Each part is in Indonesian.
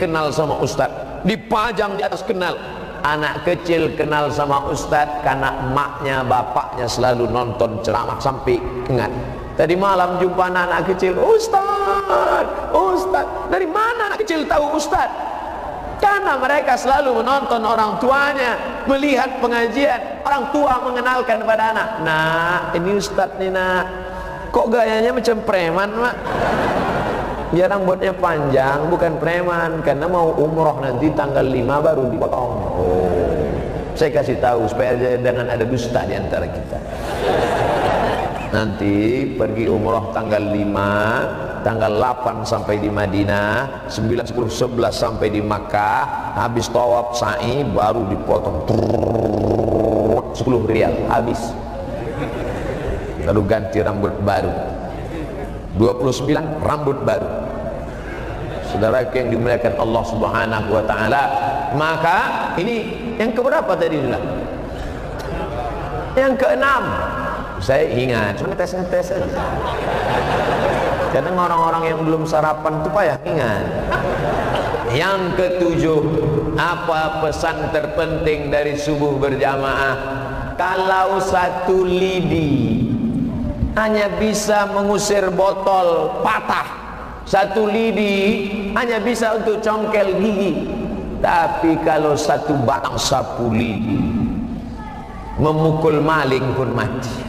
kenal sama ustadz, dipajang di atas kenal. Anak kecil kenal sama ustadz karena emaknya, bapaknya selalu nonton ceramah sampai ingat. Tadi malam jumpa anak kecil, ustadz, ustadz. Dari mana anak kecil tahu ustadz? Karena mereka selalu menonton orang tuanya, melihat pengajian. Orang tua mengenalkan kepada anak, nak, ini ustadz nih nak. Kok gayanya macam preman mak? Ya rambutnya panjang, bukan preman. Karena mau umroh nanti tanggal 5 baru dipotong. Oh, saya kasih tahu supaya jangan ada dusta di antara kita. Nanti pergi umroh tanggal 5, tanggal 8 sampai di Madinah, 9, 10, 11 sampai di Makkah, habis tawaf sa'i baru dipotong 10 rial habis. Lalu ganti rambut baru 29 rambut baru. Saudara yang dimuliakan Allah Subhanahu wa taala, maka ini yang keberapa tadi sudah? Yang keenam. Saya ingat, cuma tes-tes aja. Kadang orang-orang yang belum sarapan itu payah ingat. Yang ketujuh, apa pesan terpenting dari subuh berjamaah? Kalau satu lidi hanya bisa mengusir botol patah, satu lidi hanya bisa untuk congkel gigi, tapi kalau satu batang sapu lidi memukul maling pun mati.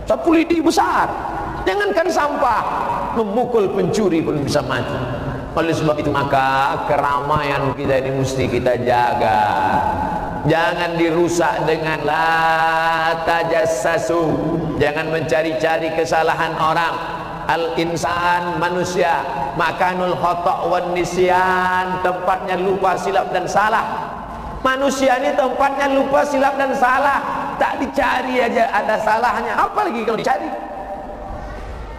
Sapu lidi besar, jangankan sampah, memukul pencuri pun bisa mati. Oleh sebab itu maka keramaian kita ini mesti kita jaga. Jangan dirusak dengan la tajassasu. Jangan mencari-cari kesalahan orang. Al-insan, manusia, makanul khata' wan nisyan, tempatnya lupa, silap dan salah. Manusia ini tempatnya lupa, silap dan salah. Tak dicari aja ada salahnya, apalagi kalau dicari.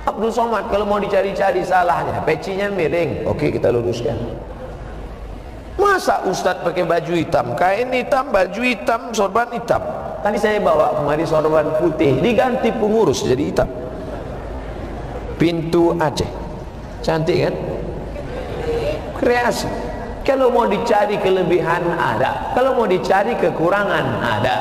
Abdul Somad kalau mau dicari-cari salahnya, pecinya miring, oke kita luruskan. Masa ustadz pakai baju hitam, kain hitam, baju hitam, sorban hitam. Tadi saya bawa kemari sorban putih, diganti pengurus jadi hitam. Pintu Aceh, cantik kan? Kreasi. Kalau mau dicari kelebihan ada, kalau mau dicari kekurangan ada.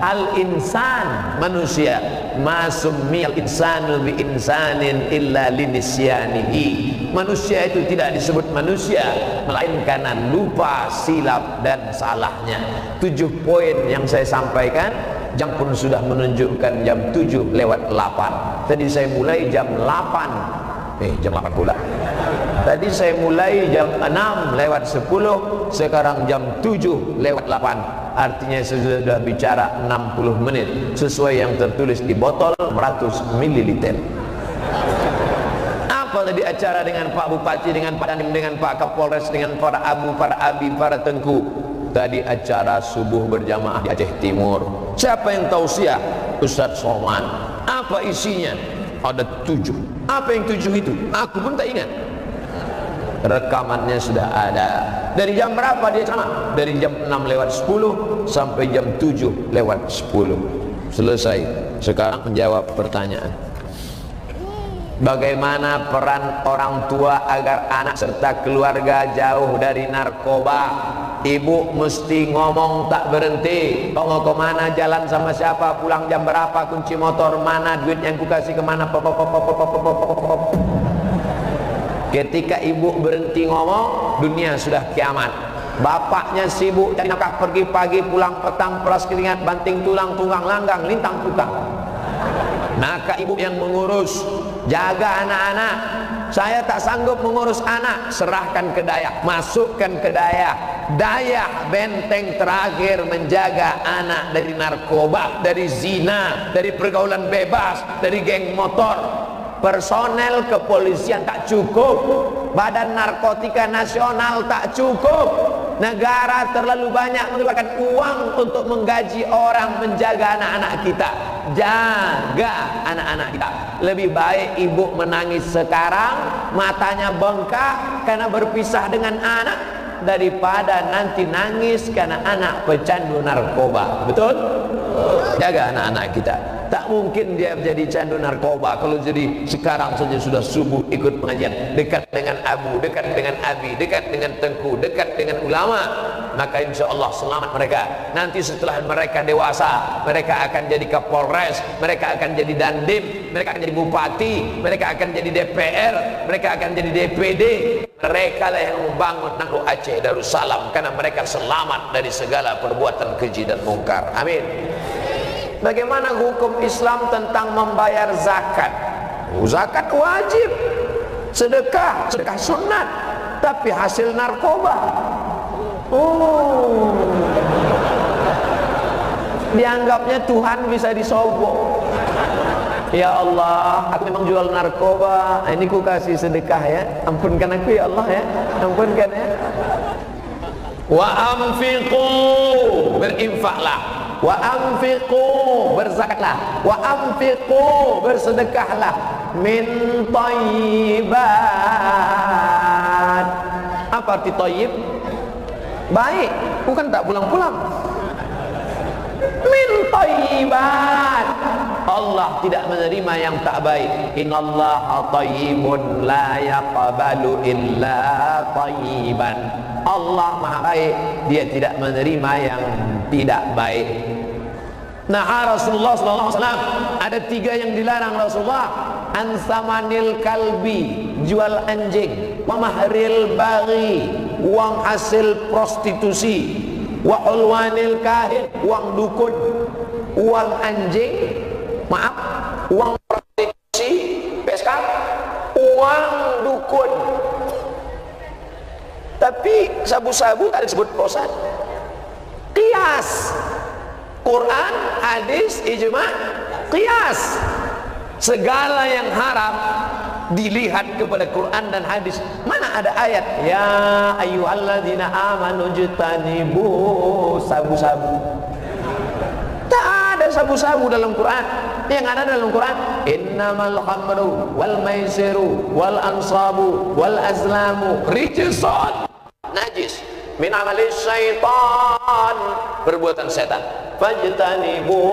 Al-insan, manusia, masummi al-insanu bi insanin illa linisyanihi. Manusia itu tidak disebut manusia melainkan karena lupa, silap dan salahnya. 7 poin yang saya sampaikan. Jam pun sudah menunjukkan jam 7:08. Tadi saya mulai jam 8. Jam 8 pula. Tadi saya mulai jam 6:10, sekarang jam 7:08. Artinya saya sudah bicara 60 menit sesuai yang tertulis di botol 100 ml. Apa tadi acara dengan Pak Bupati, dengan Pak Dandim, dengan Pak Kapolres, dengan para abu, para abi, para tengku? Tadi acara subuh berjamaah di Aceh Timur. Siapa yang tausiah? Ustadz Somad. Apa isinya? Ada 7. Apa yang 7 itu? Aku pun tak ingat. Rekamannya sudah ada. Dari jam berapa dia ceramah? Dari jam 6:10 sampai jam 7:10. Selesai. Sekarang menjawab pertanyaan. Bagaimana peran orang tua agar anak serta keluarga jauh dari narkoba? Ibu mesti ngomong tak berhenti. Kau mau kemana, jalan sama siapa, pulang jam berapa, kunci motor mana, duit yang kukasih kemana. Ketika ibu berhenti ngomong, dunia sudah kiamat. Bapaknya sibuk cari nafkah, pergi pagi pulang petang, peras keringat, banting tulang, tunggang langgang, lintang putang. Maka ibu yang mengurus, jaga anak-anak. Saya tak sanggup mengurus anak, serahkan ke Dayah, masukkan ke Dayah. Dayah benteng terakhir menjaga anak dari narkoba, dari zina, dari pergaulan bebas, dari geng motor. Personel kepolisian tak cukup, Badan Narkotika Nasional tak cukup, negara terlalu banyak mengeluarkan uang untuk menggaji orang menjaga anak-anak kita. Jaga anak-anak kita. Lebih baik ibu menangis sekarang, matanya bengkak karena berpisah dengan anak, daripada nanti nangis karena anak pecandu narkoba. Betul? Jaga anak-anak kita. Tak mungkin dia jadi candu narkoba kalau jadi sekarang saja sudah subuh ikut pengajian, dekat dengan Abu, dekat dengan Abi, dekat dengan Tengku, dekat dengan ulama, maka insya Allah selamat mereka. Nanti setelah mereka dewasa, mereka akan jadi Kapolres, mereka akan jadi Dandim, mereka akan jadi Bupati, mereka akan jadi DPR, mereka akan jadi DPD. Mereka lah yang membangun Nahru Aceh Darussalam, karena mereka selamat dari segala perbuatan keji dan mungkar. Amin. Bagaimana hukum Islam tentang membayar zakat? Zakat wajib, sedekah sunat, tapi hasil narkoba. Oh, dianggapnya Tuhan bisa disobok. Ya Allah, aku memang jual narkoba, ini ku kasih sedekah ya, ampunkan aku ya Allah ya, ampunkan ya. Wa anfiqu, berinfaklah. Wa anfiqu, berzakatlah. Wa anfiqu, bersedekahlah. Min thayyibat. Apa arti thayyib? Baik, bukan tak pulang-pulang. Min thayyibat. Allah tidak menerima yang tak baik. Innallaha thayyibun la yaqbalu illa thayyiban. Allah maha baik, dia tidak menerima yang tidak baik. Nah, Rasulullah SAW ada 3 yang dilarang Rasulullah: ansamanil kalbi, jual anjing; wa mahril baghi, uang hasil prostitusi; wa ulwanil kahin, uang dukun. Uang anjing, maaf, uang prostitusi, PSK, uang dukun. Tapi sabu-sabu tak disebut dosa. Qiyas, Quran, hadis, ijma, qiyas. Segala yang haram dilihat kepada Quran dan hadis. Mana ada ayat ya ayyuhalladzina amanu jtanibu sabu-sabu? Tak ada sabu-sabu dalam Quran. Yang ada dalam Quran innamal khamru wal maisiru wal ansabu wal azlamu rijsun, najis, min amalis syaitan, perbuatan setan. Fajtanibu,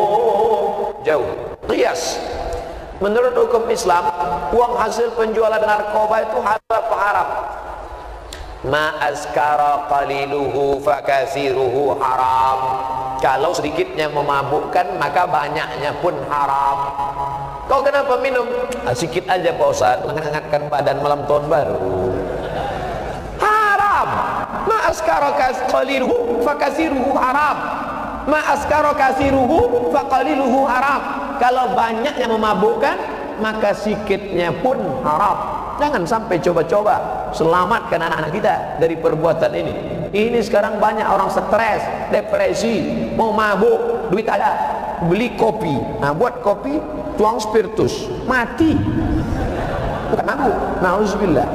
jauh. Qiyas. Menurut hukum Islam, uang hasil penjualan narkoba itu halal apa haram? Ma askara qaliluhu fakasiruhu haram. Kalau sedikitnya memabukkan, maka banyaknya pun haram. Kau kenapa minum? Sedikit aja Pak Ustaz, menghangatkan badan malam tahun baru. Haram. Ma askara qaliluhu fakasiruhu haram. Ma askara kasiruhu faqaliluhu haram. Kalau banyaknya memabukkan, maka sikitnya pun haram. Jangan sampai coba-coba selamatkan anak-anak kita dari perbuatan ini. Ini sekarang banyak orang stres, depresi, mau mabuk, duit ada, beli kopi. Nah, buat kopi tuang spiritus, mati. Bukan mabuk. Nauzubillah.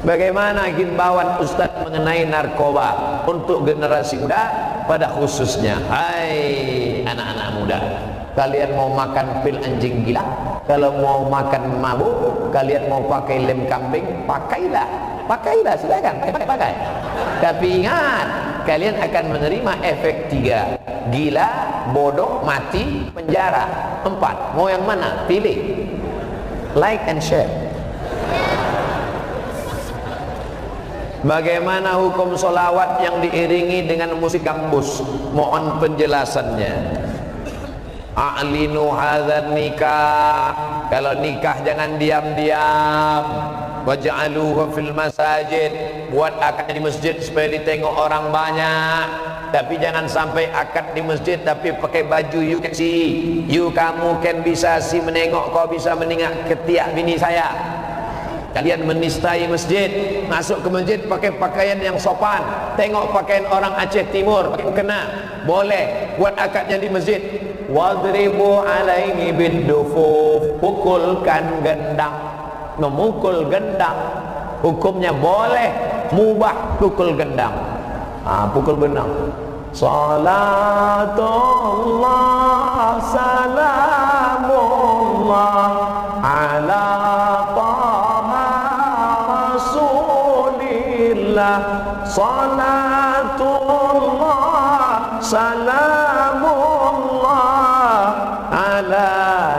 Bagaimana himbauan Ustaz mengenai narkoba untuk generasi muda pada khususnya? Hai anak-anak muda, kalian mau makan pil anjing gila? Kalau mau makan mabuk, kalian mau pakai lem kambing, pakailah, silakan, pakai. Tapi ingat, kalian akan menerima efek 3: gila, bodoh, mati, penjara. 4, mau yang mana? Pilih. Like and share. Bagaimana hukum solawat yang diiringi dengan musik kampus? Mohon penjelasannya. A'linu hadzal nikah. Kalau nikah jangan diam-diam. Waj'aluhu fil masajid. Buat akad di masjid supaya ditengok orang banyak. Tapi jangan sampai akad di masjid tapi pakai baju you can see. You kamu kan bisa si menengok, kau bisa menengok ketiak bini saya. Kalian menistai masjid, masuk ke masjid pakai pakaian yang sopan. Tengok pakaian orang Aceh Timur, pakai mukena. Boleh buat akadnya di masjid. Wadribu alaihi bidufuf, pukulkan gendang. Memukul gendang hukumnya boleh, mubah pukul gendang. Pukul gendang. Salatullah salamullah ala salatullah salamullah ala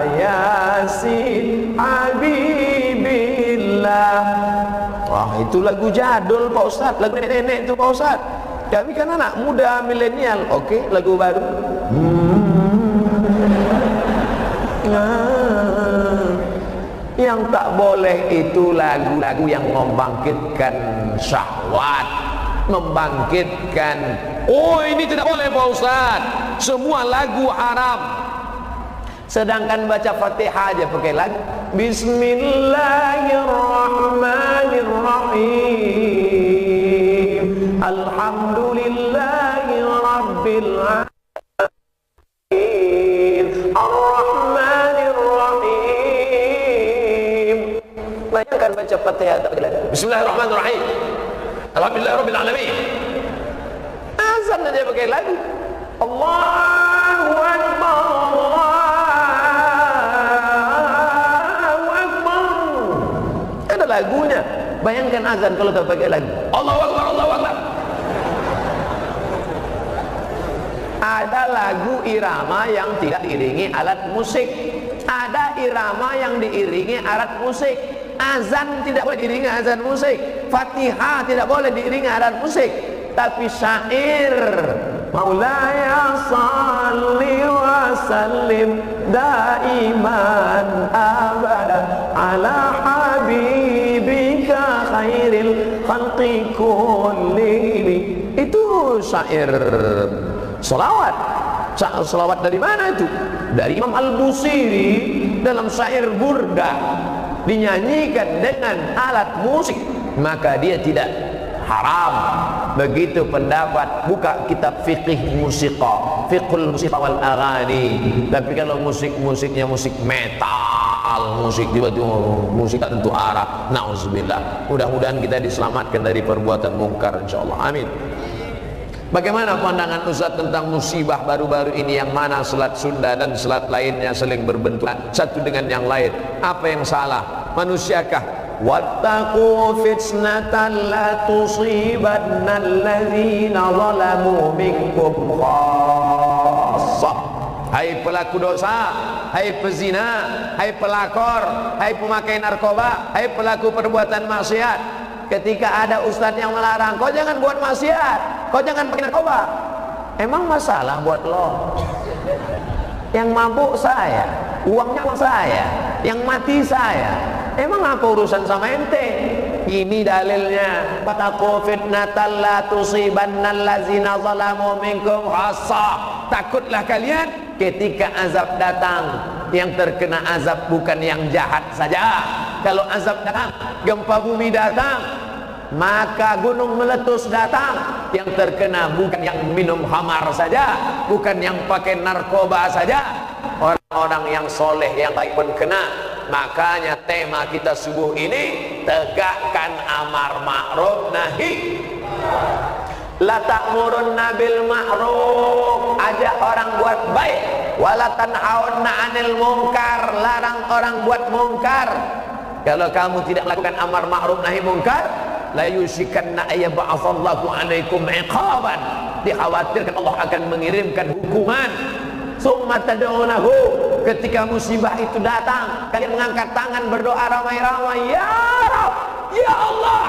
itu lagu jadul Pak Ustaz, lagu nenek-nenek itu Pak Ustaz. Kami kan anak muda milenial. Oke, lagu baru. Yang tak boleh itu lagu-lagu yang membangkitkan syahwat, membangkitkan. Oh, ini tidak boleh Pak Ustaz, semua lagu haram. Sedangkan baca Fatihah aja pakai lagu. Bismillahirrahmanirrahim. Alhamdulillahi rabbil alamin. Ar-Rahmanirrahim. Bayangkan baca Fatihah tak pakai lagu. Bismillahirrahmanirrahim. Alhamdulillahi rabbil alamin. Azan aja pakai lagu. Allahu Akbar. Lagunya, bayangkan azan kalau tak pakai lagu. Allahu Akbar, Allahu Akbar. Ada lagu irama yang tidak diiringi alat musik, ada irama yang diiringi alat musik. Azan tidak boleh diiringi azan musik, Fatihah tidak boleh diiringi alat musik. Tapi syair, Maulaya salli wa sallim daiman abada ala habibika khairil khalqi kullihim. Itu syair selawat. Selawat dari mana itu? Dari Imam Al-Busiri dalam syair burda, dinyanyikan dengan alat musik, maka dia tidak haram. Begitu pendapat. Buka kitab fiqh musiqa, fiqhul musiqa wal aghani. Tapi kalau musiknya musik metal, musik tiba-tiba musik tak tentu arah, nauzubillah. Mudah-mudahan kita diselamatkan dari perbuatan mungkar insyaallah. Amin. Bagaimana pandangan Ustaz tentang musibah baru-baru ini, yang mana selat Sunda dan selat lainnya saling berbenturan satu dengan yang lain? Apa yang salah? Manusiakah? Wattaqu fitnatan la tusibanna alladzina zalamu minkum khassah. Hai pelaku dosa, hai pezina, hai pelakor, hai pemakai narkoba, hai pelaku perbuatan maksiat. Ketika ada ustadz yang melarang, kau jangan buat maksiat, kau jangan pakai narkoba. Emang masalah buat lo? Yang mabuk saya, uangnya saya, yang mati saya. Emang apa urusan sama ente? Ini dalilnya. Wattaqu fitnatan la tusibanna allazina zalamu minkum khassah. Takutlah kalian ketika azab datang, yang terkena azab bukan yang jahat saja. Kalau azab datang, gempa bumi datang, maka gunung meletus datang, yang terkena bukan yang minum khamar saja, bukan yang pakai narkoba saja, orang-orang yang soleh yang baik pun kena. Makanya tema kita subuh ini, tegakkan amar ma'ruf nahi. La ta'murunna bil ma'ruf, ajak orang buat baik. Wala tanhauna 'anil munkar, larang orang buat munkar. Kalau kamu tidak melakukan amar ma'ruf nahi munkar, la yusikanna ayyab'atsallahu 'alaikum 'iqaban, dikhawatirkan Allah akan mengirimkan hukuman. Summa tad'unahu, ketika musibah itu datang, kalian mengangkat tangan berdoa ramai-ramai, ya Rabb, ya Allah,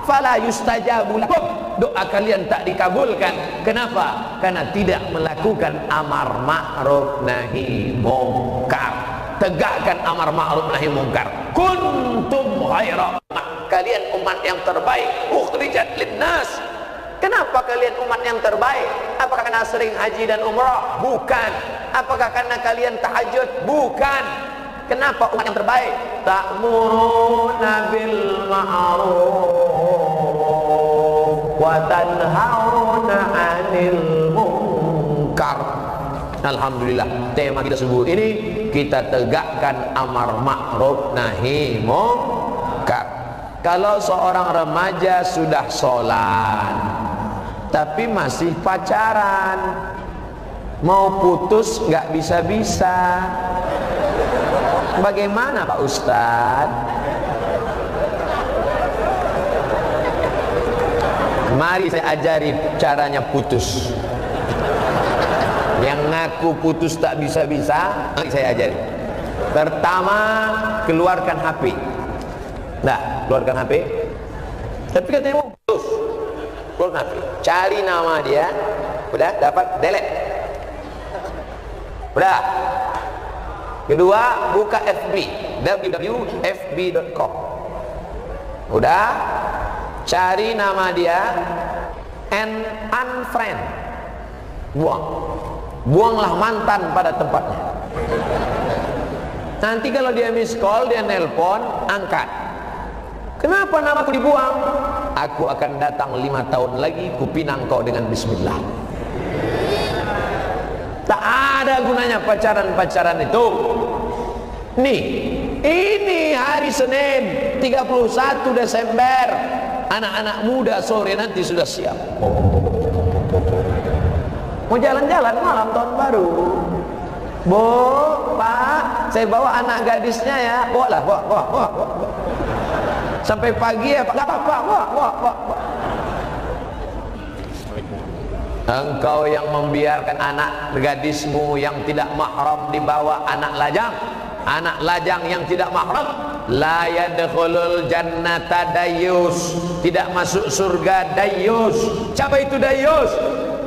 fala yustajabu lakum, doa kalian tak dikabulkan. Kenapa? Karena tidak melakukan amar ma'ruf nahi munkar. Tegakkan amar ma'ruf nahi munkar. Kuntum khaira, kalian umat yang terbaik, ukhrijat linnas. Kenapa kalian umat yang terbaik? Apakah karena sering haji dan umrah? Bukan. Apakah karena kalian tahajud? Bukan. Kenapa umat yang terbaik? Ta'muruna bil ma'ruf wa tanhauna 'anil munkar. Alhamdulillah, tema kita subuh ini, kita tegakkan amar ma'ruf nahi munkar. Kalau seorang remaja sudah sholat tapi masih pacaran, mau putus nggak bisa-bisa, bagaimana Pak Ustadz? Mari saya ajari caranya putus. Yang ngaku putus tak bisa-bisa, mari saya ajari. Pertama, keluarkan HP. Nah, keluarkan HP. Tapi katanya mau putus. Cari nama dia, udah dapat, delete. Udah. Kedua, buka FB, www.fb.com. Udah, cari nama dia and unfriend. Buanglah mantan pada tempatnya. Nanti kalau dia miss call, dia nelpon, angkat. Kenapa namaku dibuang? Aku akan datang 5 tahun lagi, kupinang kau dengan bismillah. Tak ada gunanya pacaran-pacaran itu. Nih, ini hari Senin 31 Desember. Anak-anak muda sore nanti sudah siap. Mau jalan-jalan malam tahun baru. Bu, Pak, saya bawa anak gadisnya ya. Bawa lah, bawa. Sampai pagi ya, Pak. Enggak apa-apa, bawa. Engkau yang membiarkan anak gadismu yang tidak mahram dibawa anak lajang yang tidak mahram, la yadkhulul jannata dayyus, tidak masuk surga dayyus. Siapa itu dayyus?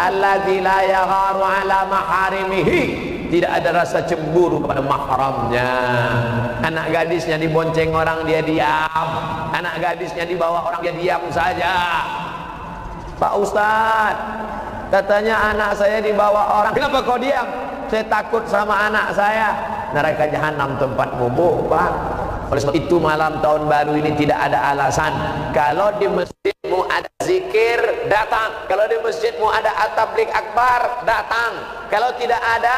Alladzi la yagharu ala maharimihi, tidak ada rasa cemburu kepada mahramnya. Anak gadisnya dibonceng orang dia diam, anak gadisnya dibawa orang dia diam saja. Pak Ustadz, katanya anak saya dibawa orang. Kenapa kau diam? Saya takut sama anak saya. Neraka jahanam tempatmu, Bu, Pak. Oleh sebab itu malam tahun baru ini tidak ada alasan. Kalau di masjidmu ada zikir, datang. Kalau di masjidmu ada at-tabligh akbar, datang. Kalau tidak ada,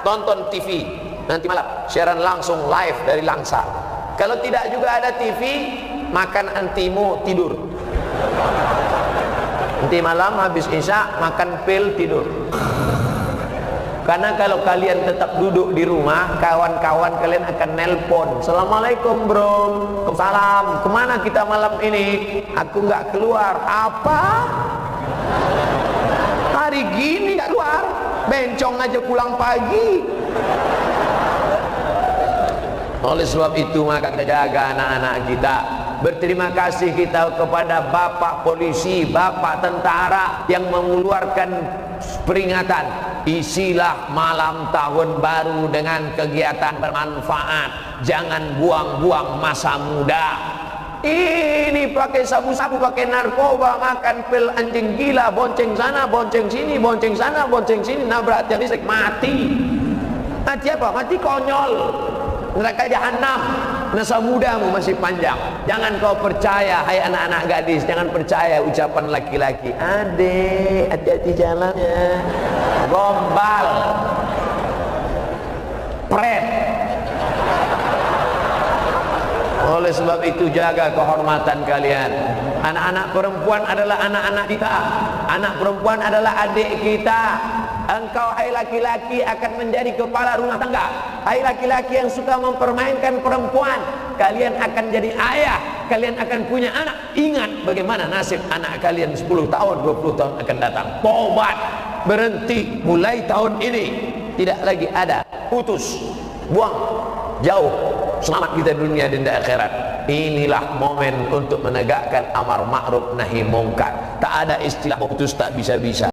tonton TV. Nanti malam siaran langsung live dari Langsa. Kalau tidak juga ada TV, makan antimu, tidur. Nanti malam habis isya makan pil, tidur. Karena kalau kalian tetap duduk di rumah, kawan-kawan kalian akan nelpon, Assalamualaikum bro, salam, kemana kita malam ini? Aku nggak keluar. Apa? Hari gini nggak keluar? Bencong aja pulang pagi. Oleh sebab itu maka kita jaga anak-anak kita. Berterima kasih kita kepada bapak polisi, bapak tentara yang mengeluarkan peringatan. Isilah malam tahun baru dengan kegiatan bermanfaat. Jangan buang-buang masa muda. Ini pakai sabu-sabu, pakai narkoba, makan pil anjing gila, bonceng sana, bonceng sini, bonceng sana, bonceng sini, nabrak tiang listrik, mati. Mati apa? Mati konyol. Neraka jahanam. Masa mudamu masih panjang. Jangan kau percaya, hai anak-anak gadis, jangan percaya ucapan laki-laki. Adek, hati-hati jalannya. Gombal, pret. Oleh sebab itu jaga kehormatan kalian. Anak-anak perempuan adalah anak-anak kita. Anak perempuan adalah adik kita. Engkau hai laki-laki akan menjadi kepala rumah tangga. Hai laki-laki yang suka mempermainkan perempuan, kalian akan jadi ayah, kalian akan punya anak. Ingat bagaimana nasib anak kalian 10 tahun, 20 tahun akan datang. Tobat, berhenti mulai tahun ini. Tidak lagi ada, putus, buang, jauh. Selamat kita dunia dan di akhirat. Inilah momen untuk menegakkan amar ma'ruf nahi mungkar. Tak ada istilah putus tak bisa-bisa.